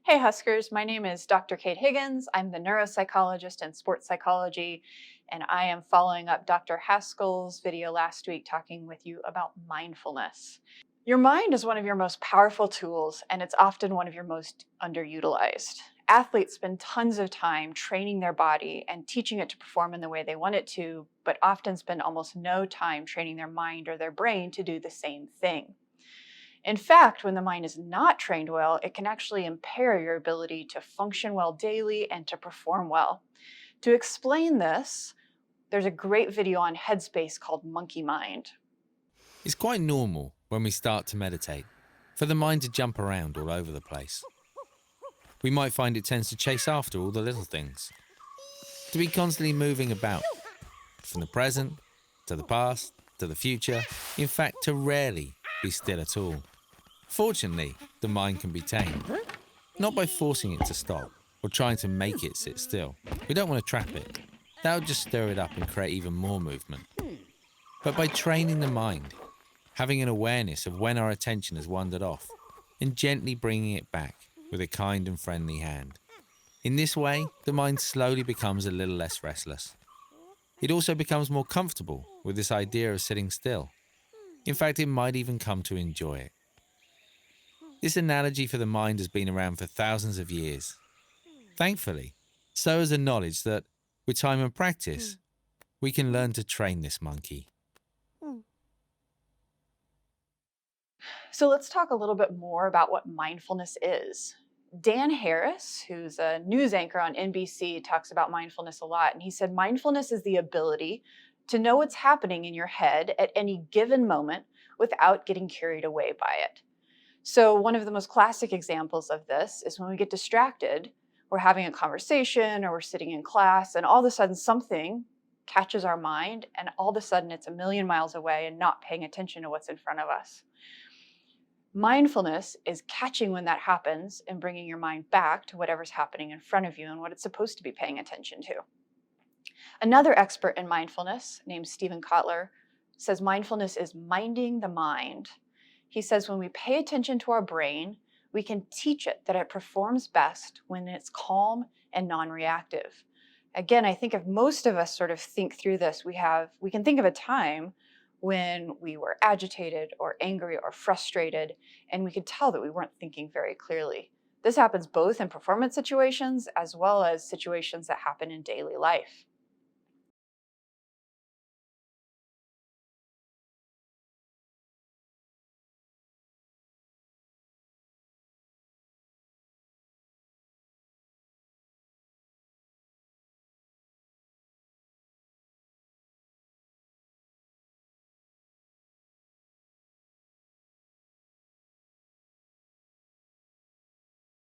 Hey Huskers, my name is Dr. Kate Higgins. I'm the neuropsychologist in sports psychology, and I am following up Dr. Haskell's video last week talking with you about mindfulness. Your mind is one of your most powerful tools, and it's often one of your most underutilized. Athletes spend tons of time training their body and teaching it to perform in the way they want it to, but often spend almost no time training their mind or their brain to do the same thing. In fact, when the mind is not trained well, it can actually impair your ability to function well daily and to perform well. To explain this, there's a great video on Headspace called Monkey Mind. It's quite normal when we start to meditate for the mind to jump around all over the place. We might find it tends to chase after all the little things, to be constantly moving about, from the present to the past to the future, in fact, to rarely be still at all. Fortunately, the mind can be tamed, not by forcing it to stop or trying to make it sit still. We don't want to trap it. That would just stir it up and create even more movement. But by training the mind, having an awareness of when our attention has wandered off, and gently bringing it back with a kind and friendly hand. In this way, the mind slowly becomes a little less restless. It also becomes more comfortable with this idea of sitting still. In fact, it might even come to enjoy it. This analogy for the mind has been around for thousands of years. Thankfully, so has the knowledge that, with time and practice, we can learn to train this monkey. So let's talk a little bit more about what mindfulness is. Dan Harris, who's a news anchor on NBC, talks about mindfulness a lot. And he said, mindfulness is the ability to know what's happening in your head at any given moment without getting carried away by it. So one of the most classic examples of this is when we get distracted, we're having a conversation or we're sitting in class and all of a sudden something catches our mind and all of a sudden it's a million miles away and not paying attention to what's in front of us. Mindfulness is catching when that happens and bringing your mind back to whatever's happening in front of you and what it's supposed to be paying attention to. Another expert in mindfulness named Stephen Kotler says mindfulness is minding the mind. He says when we pay attention to our brain, we can teach it that it performs best when it's calm and non-reactive. Again, I think if most of us sort of think through this, we can think of a time when we were agitated or angry or frustrated, and we could tell that we weren't thinking very clearly. This happens both in performance situations as well as situations that happen in daily life.